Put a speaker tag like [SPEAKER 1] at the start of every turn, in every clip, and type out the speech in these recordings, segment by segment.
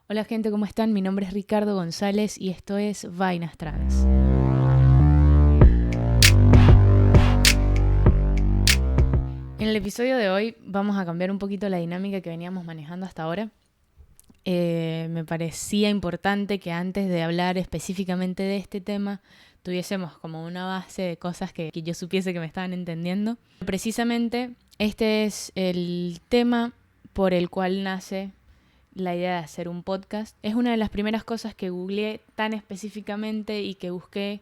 [SPEAKER 1] Hola gente, ¿cómo están? Mi nombre es Ricardo González y esto es Vainas Trans. En el episodio de hoy vamos a cambiar un poquito la dinámica que veníamos manejando hasta ahora. Me parecía importante que antes de hablar específicamente de este tema tuviésemos como una base de cosas que yo supiese que me estaban entendiendo. Precisamente este es el tema por el cual nace la idea de hacer un podcast. Es una de las primeras cosas que googleé tan específicamente y que busqué,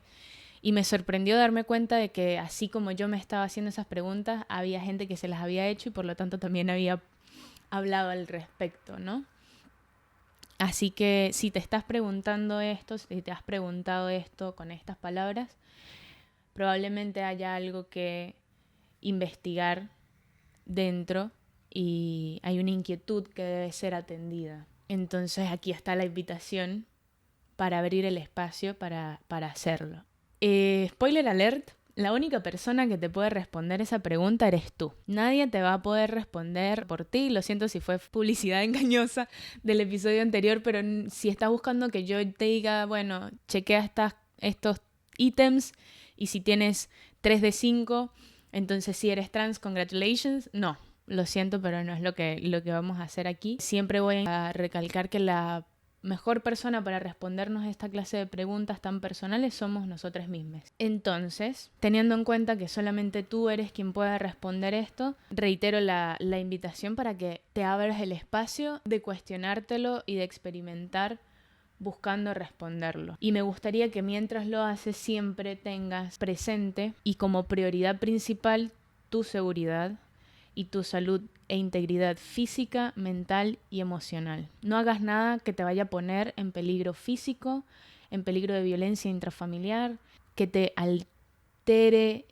[SPEAKER 1] y me sorprendió darme cuenta de que así como yo me estaba haciendo esas preguntas, había gente que se las había hecho y por lo tanto también había hablado al respecto, ¿no? Así que si te estás preguntando esto, si te has preguntado esto con estas palabras, probablemente haya algo que investigar dentro y hay una inquietud que debe ser atendida. Entonces aquí está la invitación para abrir el espacio para hacerlo. Spoiler alert, la única persona que te puede responder esa pregunta eres tú. Nadie te va a poder responder por ti. Lo siento si fue publicidad engañosa del episodio anterior, pero si estás buscando que yo te diga, bueno, chequea estos ítems y si tienes 3 de 5, entonces si eres trans, congratulations. No, lo siento, pero no es lo que vamos a hacer aquí. Siempre voy a recalcar que la mejor persona para respondernos esta clase de preguntas tan personales somos nosotras mismas. Entonces, teniendo en cuenta que solamente tú eres quien puede responder esto, reitero la invitación para que te abras el espacio de cuestionártelo y de experimentar buscando responderlo. Y me gustaría que mientras lo haces siempre tengas presente y como prioridad principal tu seguridad y tu salud e integridad física, mental y emocional. No hagas nada que te vaya a poner en peligro físico, en peligro de violencia intrafamiliar, que te altere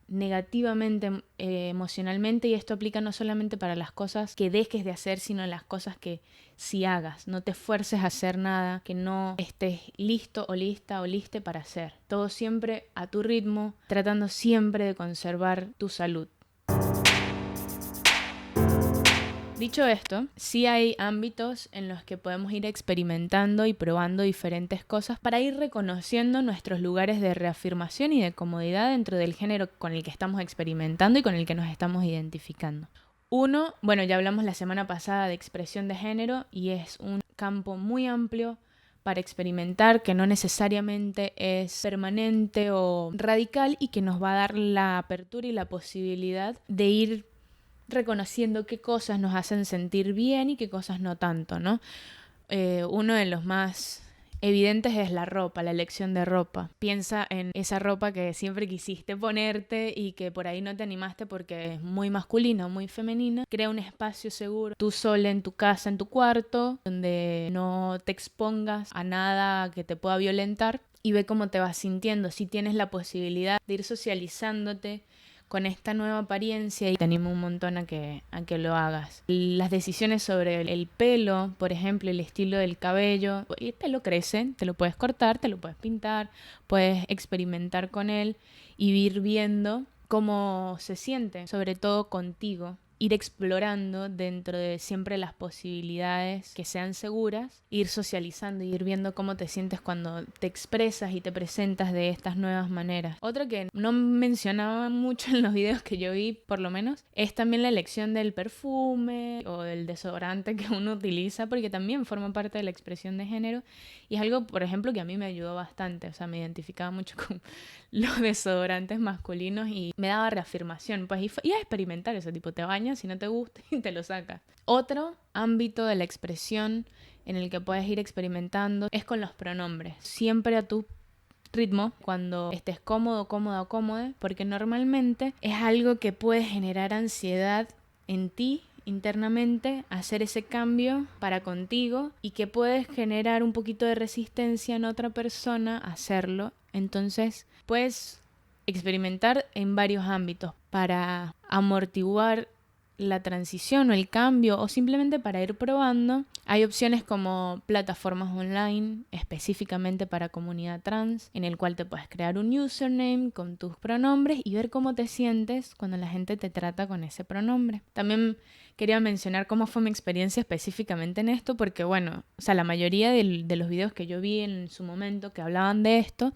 [SPEAKER 1] negativamente emocionalmente, y esto aplica no solamente para las cosas que dejes de hacer, sino las cosas que sí hagas. No te esfuerces a hacer nada que no estés listo o lista o liste para hacer. Todo siempre a tu ritmo, tratando siempre de conservar tu salud. Dicho esto, sí hay ámbitos en los que podemos ir experimentando y probando diferentes cosas para ir reconociendo nuestros lugares de reafirmación y de comodidad dentro del género con el que estamos experimentando y con el que nos estamos identificando. Uno, bueno, ya hablamos la semana pasada de expresión de género y es un campo muy amplio para experimentar, que no necesariamente es permanente o radical y que nos va a dar la apertura y la posibilidad de ir reconociendo qué cosas nos hacen sentir bien y qué cosas no tanto, ¿no? Uno de los más evidentes es la ropa, la elección de ropa. Piensa en esa ropa que siempre quisiste ponerte y que por ahí no te animaste porque es muy masculina o muy femenina. Crea un espacio seguro, tú sola en tu casa, en tu cuarto, donde no te expongas a nada que te pueda violentar, y ve cómo te vas sintiendo. Si tienes la posibilidad de ir socializándote con esta nueva apariencia, y te animo un montón a que lo hagas. Las decisiones sobre el pelo, por ejemplo, el estilo del cabello. El pelo crece, te lo puedes cortar, te lo puedes pintar, puedes experimentar con él y ir viendo cómo se siente, sobre todo contigo. Ir explorando dentro de siempre las posibilidades que sean seguras, ir socializando y ir viendo cómo te sientes cuando te expresas y te presentas de estas nuevas maneras. Otro que no mencionaba mucho en los videos que yo vi, por lo menos, es también la elección del perfume o del desodorante que uno utiliza, porque también forma parte de la expresión de género y es algo, por ejemplo, que a mí me ayudó bastante. O sea, me identificaba mucho con los desodorantes masculinos y me daba reafirmación. Pues y a experimentar eso, tipo, te bañas, si no te gusta y te lo sacas. Otro ámbito de la expresión en el que puedes ir experimentando es con los pronombres. Siempre a tu ritmo, cuando estés cómodo, cómoda o cómoda, porque normalmente es algo que puede generar ansiedad en ti internamente, hacer ese cambio para contigo, y que puedes generar un poquito de resistencia en otra persona a hacerlo. Entonces puedes experimentar en varios ámbitos para amortiguar la transición o el cambio o simplemente para ir probando, hay opciones como plataformas online específicamente para comunidad trans, en el cual te puedes crear un username con tus pronombres y ver cómo te sientes cuando la gente te trata con ese pronombre. También quería mencionar cómo fue mi experiencia específicamente en esto, porque bueno, o sea, la mayoría de los videos que yo vi en su momento que hablaban de esto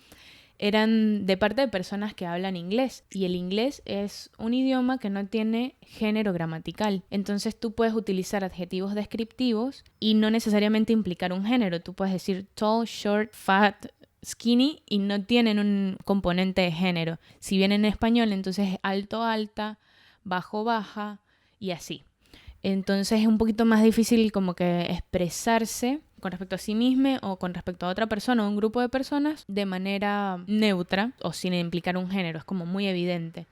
[SPEAKER 1] eran de parte de personas que hablan inglés, y el inglés es un idioma que no tiene género gramatical. Entonces tú puedes utilizar adjetivos descriptivos y no necesariamente implicar un género. Tú puedes decir tall, short, fat, skinny y no tienen un componente de género. Si bien en español, entonces es alto, alta, bajo, baja y así. Entonces es un poquito más difícil como que expresarse con respecto a sí mismo o con respecto a otra persona o un grupo de personas de manera neutra o sin implicar un género. Es como muy evidente.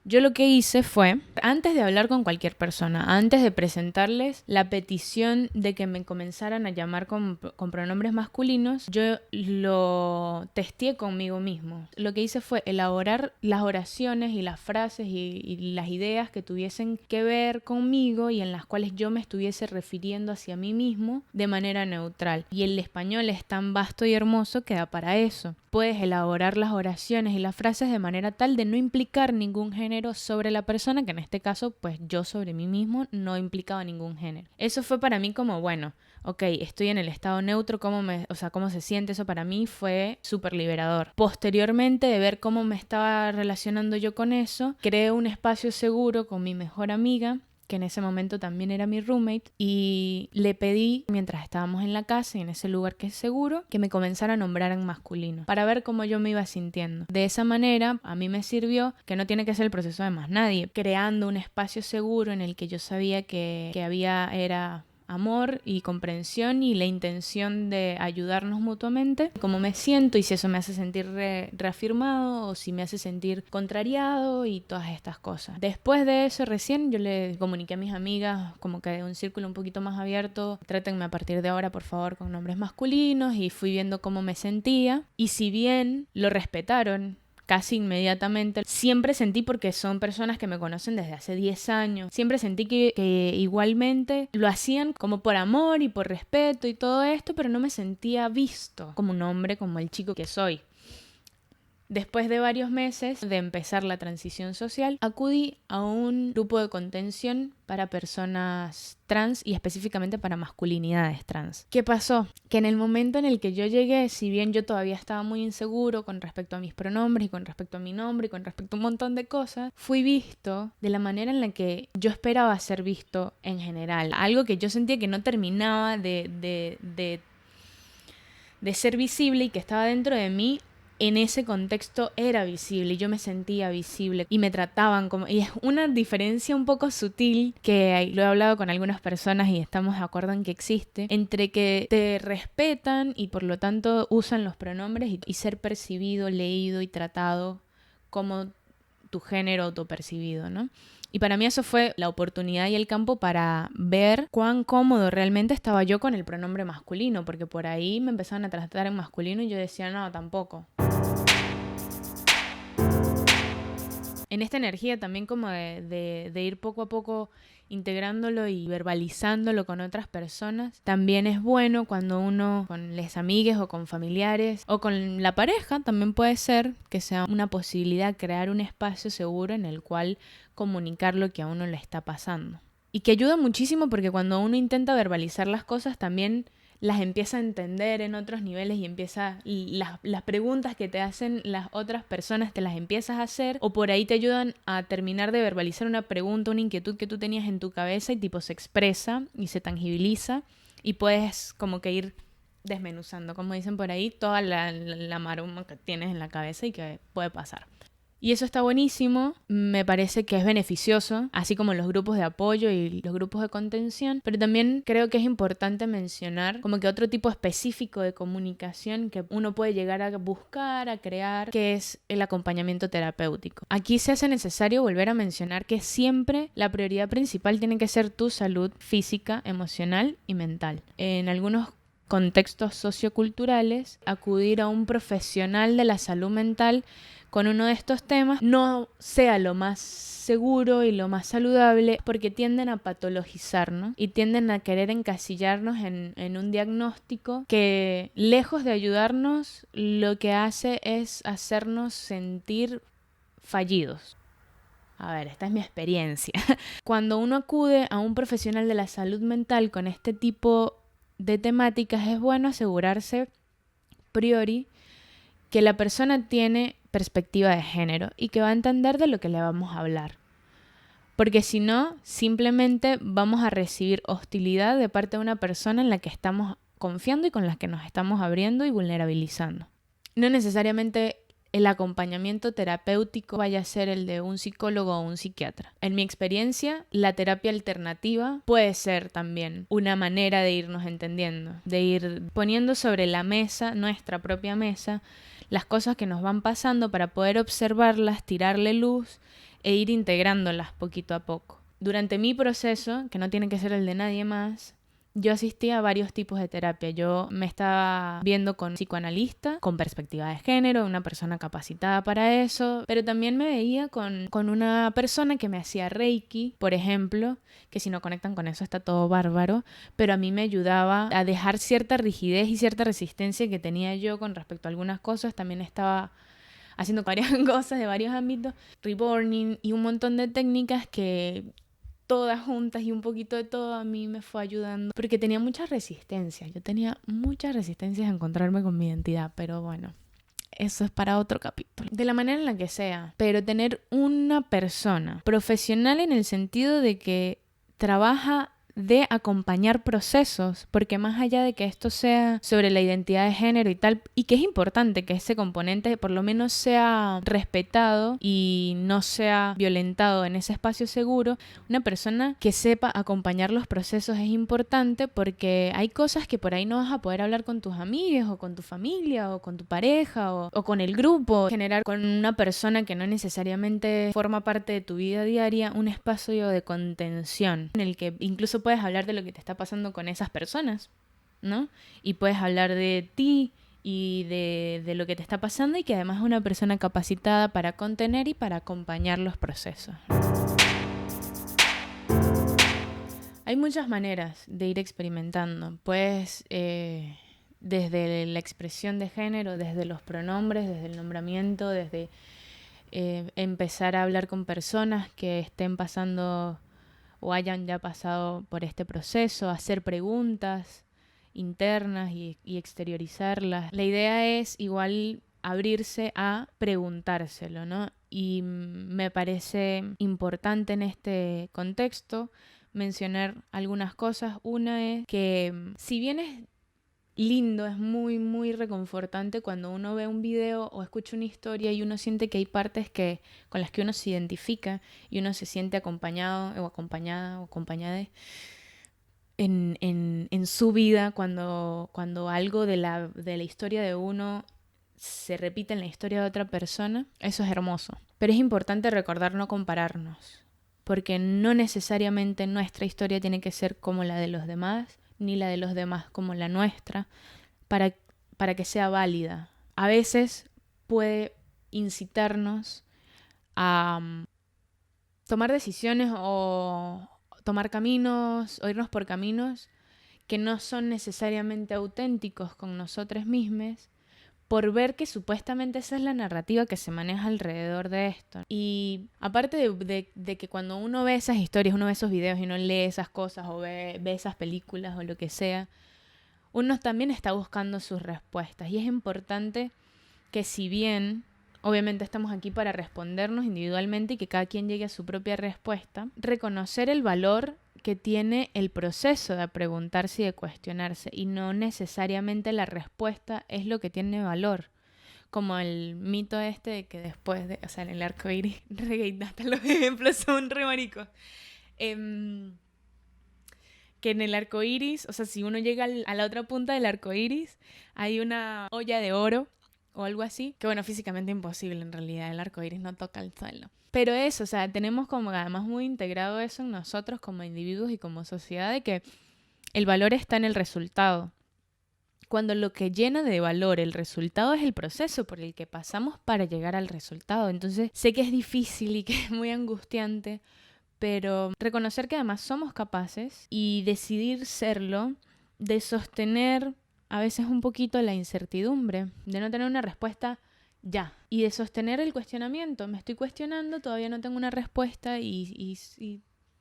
[SPEAKER 1] Yo lo que hice fue, antes de hablar con cualquier persona, antes de presentarles la petición de que me comenzaran a llamar con pronombres masculinos, yo lo testé conmigo mismo. Lo que hice fue elaborar las oraciones y las frases y las ideas que tuviesen que ver conmigo y en las cuales yo me estuviese refiriendo hacia mí mismo de manera neutral. Y el español es tan vasto y hermoso que da para eso. Puedes elaborar las oraciones y las frases de manera tal de no implicar ningún género sobre la persona, que en este caso, pues yo sobre mí mismo no implicaba ningún género. Eso fue para mí como, bueno, ok, estoy en el estado neutro, cómo se siente, eso para mí fue súper liberador. Posteriormente, de ver cómo me estaba relacionando yo con eso, creé un espacio seguro con mi mejor amiga, que en ese momento también era mi roommate, y le pedí, mientras estábamos en la casa y en ese lugar que es seguro, que me comenzara a nombrar en masculino, para ver cómo yo me iba sintiendo. De esa manera, a mí me sirvió que no tiene que ser el proceso de más nadie, creando un espacio seguro en el que yo sabía que era amor y comprensión y la intención de ayudarnos mutuamente, cómo me siento y si eso me hace sentir reafirmado o si me hace sentir contrariado y todas estas cosas. Después de eso recién yo le comuniqué a mis amigas como que de un círculo un poquito más abierto, trátenme a partir de ahora por favor con nombres masculinos, y fui viendo cómo me sentía, y si bien lo respetaron casi inmediatamente, siempre sentí, porque son personas que me conocen desde hace 10 años, siempre sentí que igualmente lo hacían como por amor y por respeto y todo esto, pero no me sentía visto como un hombre, como el chico que soy. Después de varios meses de empezar la transición social, acudí a un grupo de contención para personas trans y específicamente para masculinidades trans. ¿Qué pasó? Que en el momento en el que yo llegué, si bien yo todavía estaba muy inseguro con respecto a mis pronombres y con respecto a mi nombre y con respecto a un montón de cosas, fui visto de la manera en la que yo esperaba ser visto en general. Algo que yo sentía que no terminaba de ser visible y que estaba dentro de mí. En ese contexto era visible y yo me sentía visible y me trataban como... Y es una diferencia un poco sutil que lo he hablado con algunas personas y estamos de acuerdo en que existe, entre que te respetan y por lo tanto usan los pronombres y ser percibido, leído y tratado como tu género autopercibido, ¿no? Y para mí eso fue la oportunidad y el campo para ver cuán cómodo realmente estaba yo con el pronombre masculino, porque por ahí me empezaban a tratar en masculino y yo decía, no, tampoco. En esta energía también como de ir poco a poco integrándolo y verbalizándolo con otras personas, también es bueno cuando uno con les amigues o con familiares o con la pareja, también puede ser que sea una posibilidad crear un espacio seguro en el cual comunicar lo que a uno le está pasando. Y que ayuda muchísimo porque cuando uno intenta verbalizar las cosas también las empieza a entender en otros niveles y las preguntas que te hacen las otras personas te las empiezas a hacer, o por ahí te ayudan a terminar de verbalizar una pregunta, una inquietud que tú tenías en tu cabeza y tipo se expresa y se tangibiliza y puedes como que ir desmenuzando, como dicen por ahí, toda la maroma que tienes en la cabeza y que puede pasar. Y eso está buenísimo, me parece que es beneficioso, así como los grupos de apoyo y los grupos de contención, pero también creo que es importante mencionar como que otro tipo específico de comunicación que uno puede llegar a buscar, a crear, que es el acompañamiento terapéutico. Aquí se hace necesario volver a mencionar que siempre la prioridad principal tiene que ser tu salud física, emocional y mental. En algunos contextos socioculturales, acudir a un profesional de la salud mental con uno de estos temas no sea lo más seguro y lo más saludable, porque tienden a patologizarnos y tienden a querer encasillarnos en un diagnóstico que, lejos de ayudarnos, lo que hace es hacernos sentir fallidos. A ver, esta es mi experiencia. Cuando uno acude a un profesional de la salud mental con este tipo de temáticas, es bueno asegurarse priori que la persona tiene perspectiva de género y que va a entender de lo que le vamos a hablar. Porque si no, simplemente vamos a recibir hostilidad de parte de una persona en la que estamos confiando y con la que nos estamos abriendo y vulnerabilizando. No necesariamente el acompañamiento terapéutico vaya a ser el de un psicólogo o un psiquiatra. En mi experiencia, la terapia alternativa puede ser también una manera de irnos entendiendo, de ir poniendo sobre la mesa, nuestra propia mesa, las cosas que nos van pasando para poder observarlas, tirarle luz e ir integrándolas poquito a poco. Durante mi proceso, que no tiene que ser el de nadie más, yo asistí a varios tipos de terapia. Yo me estaba viendo con un psicoanalista, con perspectiva de género, una persona capacitada para eso, pero también me veía con una persona que me hacía Reiki, por ejemplo, que si no conectan con eso está todo bárbaro, pero a mí me ayudaba a dejar cierta rigidez y cierta resistencia que tenía yo con respecto a algunas cosas. También estaba haciendo varias cosas de varios ámbitos, reborning y un montón de técnicas que todas juntas y un poquito de todo a mí me fue ayudando, porque tenía muchas resistencias. Yo tenía muchas resistencias a encontrarme con mi identidad, pero bueno, eso es para otro capítulo. De la manera en la que sea, pero tener una persona profesional en el sentido de que trabaja de acompañar procesos, porque más allá de que esto sea sobre la identidad de género y tal, y que es importante que ese componente por lo menos sea respetado y no sea violentado en ese espacio seguro, una persona que sepa acompañar los procesos es importante, porque hay cosas que por ahí no vas a poder hablar con tus amigos o con tu familia o con tu pareja o con el grupo. Generar con una persona que no necesariamente forma parte de tu vida diaria un espacio de contención en el que incluso puedes hablar de lo que te está pasando con esas personas, ¿no? Y puedes hablar de ti y de lo que te está pasando, y que además es una persona capacitada para contener y para acompañar los procesos. Hay muchas maneras de ir experimentando. Puedes, desde la expresión de género, desde los pronombres, desde el nombramiento, desde empezar a hablar con personas que estén pasando o hayan ya pasado por este proceso, hacer preguntas internas y exteriorizarlas. La idea es igual abrirse a preguntárselo, ¿no? Y me parece importante en este contexto mencionar algunas cosas. Una es que, si bien es lindo, es muy, muy reconfortante cuando uno ve un video o escucha una historia y uno siente que hay partes con las que uno se identifica y uno se siente acompañado o acompañada o acompañada en su vida, cuando algo de la historia de uno se repite en la historia de otra persona. Eso es hermoso. Pero es importante recordar no compararnos, porque no necesariamente nuestra historia tiene que ser como la de los demás, ni la de los demás como la nuestra, para que sea válida. A veces puede incitarnos a tomar decisiones o tomar caminos o irnos por caminos que no son necesariamente auténticos con nosotros mismos, por ver que supuestamente esa es la narrativa que se maneja alrededor de esto. Y aparte de que cuando uno ve esas historias, uno ve esos videos y uno lee esas cosas o ve esas películas o lo que sea, uno también está buscando sus respuestas. Y es importante que, si bien obviamente estamos aquí para respondernos individualmente y que cada quien llegue a su propia respuesta, reconocer el valor que tiene el proceso de preguntarse y de cuestionarse, y no necesariamente la respuesta es lo que tiene valor. Como el mito este de que después de, o sea, en el arco iris, hasta los ejemplos son re maricos. Que en el arco iris, o sea, si uno llega a la otra punta del arco iris, hay una olla de oro o algo así, que bueno, físicamente imposible en realidad, el arco iris no toca el suelo. Pero eso, o sea, tenemos como además muy integrado eso en nosotros como individuos y como sociedad, de que el valor está en el resultado. cuando lo que llena de valor el resultado es el proceso por el que pasamos para llegar al resultado. Entonces sé que es difícil y que es muy angustiante, pero reconocer que además somos capaces y decidir serlo, de sostener a veces un poquito la incertidumbre, de no tener una respuesta ya, y de sostener el cuestionamiento. Me estoy cuestionando, todavía no tengo una respuesta y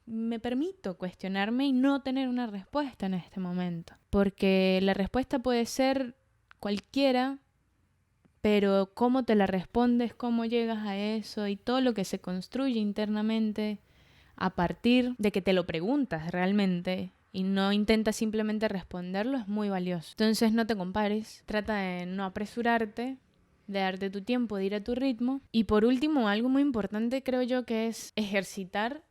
[SPEAKER 1] me permito cuestionarme y no tener una respuesta en este momento. Porque la respuesta puede ser cualquiera, pero cómo te la respondes, cómo llegas a eso y todo lo que se construye internamente a partir de que te lo preguntas realmente y no intentas simplemente responderlo es muy valioso. Entonces no te compares, trata de no apresurarte, de darte tu tiempo, de ir a tu ritmo. Y por último, algo muy importante creo yo que es ejercitar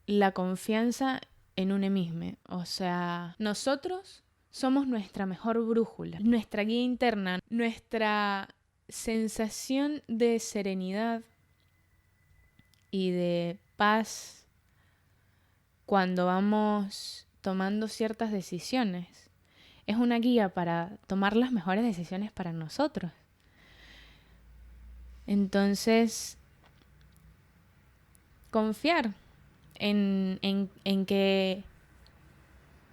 [SPEAKER 1] la confianza en uno mismo. O sea, nosotros somos nuestra mejor brújula, nuestra guía interna, nuestra sensación de serenidad y de paz cuando vamos tomando ciertas decisiones. Es una guía para tomar las mejores decisiones para nosotros. Entonces, confiar en que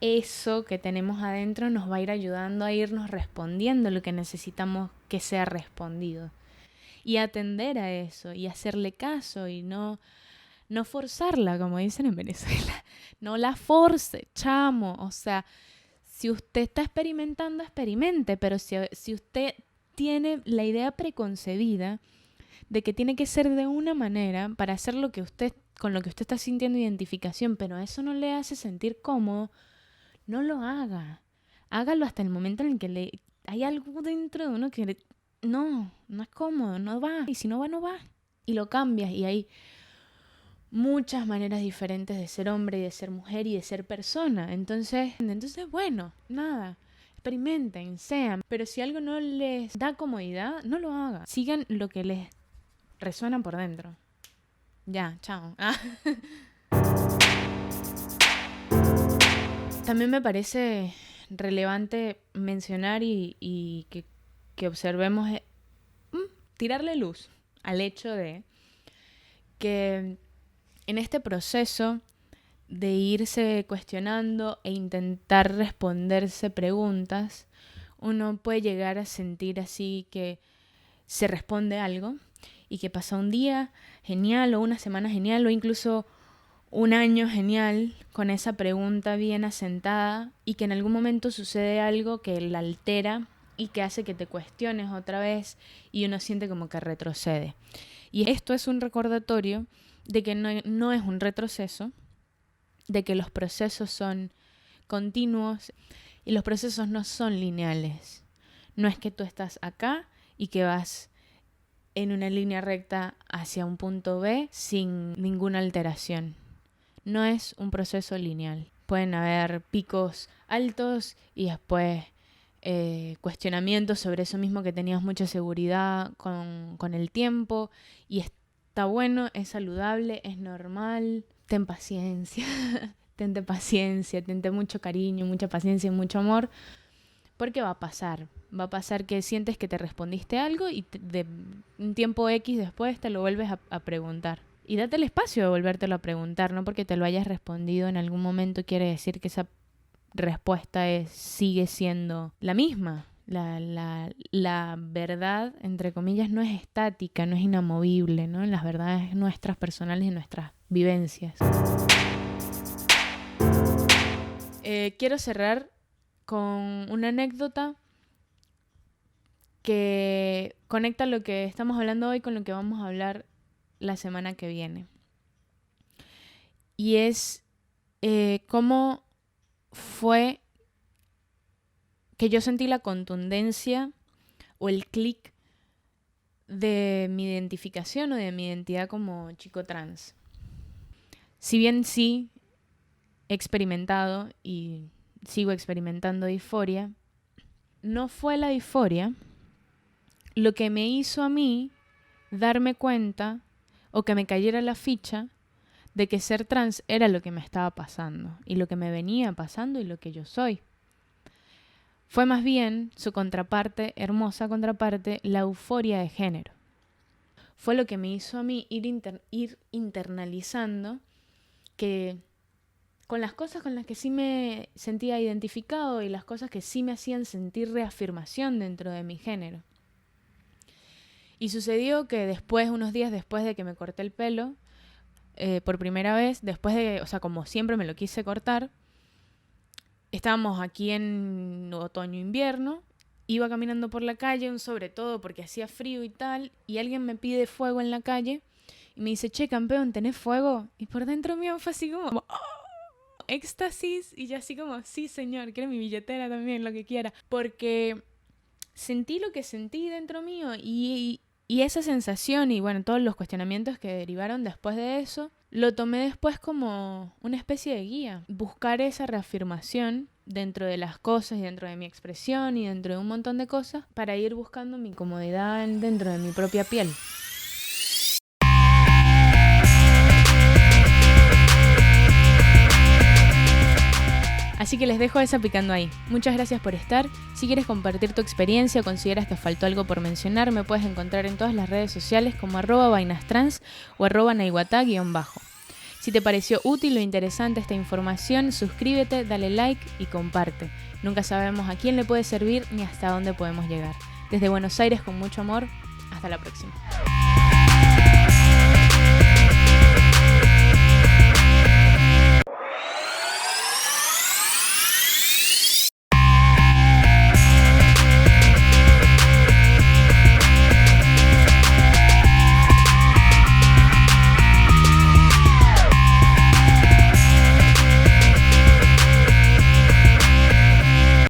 [SPEAKER 1] eso que tenemos adentro nos va a ir ayudando a irnos respondiendo lo que necesitamos que sea respondido. Y atender a eso y hacerle caso y no forzarla, como dicen en Venezuela. No la force, chamo. O sea, si usted está experimentando, experimente, pero si usted tiene la idea preconcebida de que tiene que ser de una manera para hacer con lo que usted está sintiendo identificación, pero eso no le hace sentir cómodo, no lo haga. Hágalo hasta el momento en el que hay algo dentro de uno que no es cómodo, no va. Y si no va, no va. Y lo cambias y hay muchas maneras diferentes de ser hombre y de ser mujer y de ser persona. Entonces bueno, nada. Experimenten, sean. Pero si algo no les da comodidad, no lo hagan. Sigan lo que les resuena por dentro. Ya, chao. También me parece relevante mencionar y que observemos, tirarle luz al hecho de que en este proceso de irse cuestionando e intentar responderse preguntas, uno puede llegar a sentir así que se responde algo y que pasa un día genial o una semana genial o incluso un año genial con esa pregunta bien asentada y que en algún momento sucede algo que la altera y que hace que te cuestiones otra vez y uno siente como que retrocede. Y esto es un recordatorio de que no es un retroceso, de que los procesos son continuos y los procesos no son lineales. No es que tú estás acá y que vas en una línea recta hacia un punto B sin ninguna alteración. No es un proceso lineal. Pueden haber picos altos y después cuestionamientos sobre eso mismo que tenías mucha seguridad con el tiempo y está bueno, es saludable, es normal. Ten paciencia, tente paciencia, tente mucho cariño, mucha paciencia y mucho amor, porque va a pasar. Va a pasar que sientes que te respondiste algo y de un tiempo X después te lo vuelves a preguntar. Y date el espacio de volvértelo a preguntar, no porque te lo hayas respondido en algún momento quiere decir que esa respuesta sigue siendo la misma. La verdad, entre comillas, no es estática, no es inamovible, ¿no? Las verdades nuestras personales y nuestras vivencias. Quiero cerrar con una anécdota que conecta lo que estamos hablando hoy con lo que vamos a hablar la semana que viene. Y es cómo fue que yo sentí la contundencia o el clic de mi identificación o de mi identidad como chico trans. Si bien sí he experimentado y sigo experimentando disforia, no fue la disforia lo que me hizo a mí darme cuenta o que me cayera la ficha de que ser trans era lo que me estaba pasando y lo que me venía pasando y lo que yo soy. fue más bien su contraparte, hermosa contraparte, la euforia de género. Fue lo que me hizo a mí ir internalizando que con las cosas con las que sí me sentía identificado y las cosas que sí me hacían sentir reafirmación dentro de mi género. Y sucedió que después, unos días después de que me corté el pelo, por primera vez, después de, o sea, como siempre me lo quise cortar, estábamos aquí en otoño-invierno, iba caminando por la calle, sobre todo porque hacía frío y tal, y alguien me pide fuego en la calle, y me dice, che, campeón, ¿tenés fuego? Y por dentro mío fue así como, ¡oh! Éxtasis, y ya así como, sí señor, quiero mi billetera también, lo que quiera, porque sentí lo que sentí dentro mío, y esa sensación y bueno, todos los cuestionamientos que derivaron después de eso, lo tomé después como una especie de guía. Buscar esa reafirmación dentro de las cosas y dentro de mi expresión y dentro de un montón de cosas para ir buscando mi comodidad dentro de mi propia piel. Así que les dejo esa picando ahí. Muchas gracias por estar. Si quieres compartir tu experiencia o consideras que faltó algo por mencionar, me puedes encontrar en todas las redes sociales como @vainastrans o @naiwata_. Si te pareció útil o interesante esta información, suscríbete, dale like y comparte. Nunca sabemos a quién le puede servir ni hasta dónde podemos llegar. Desde Buenos Aires con mucho amor, hasta la próxima.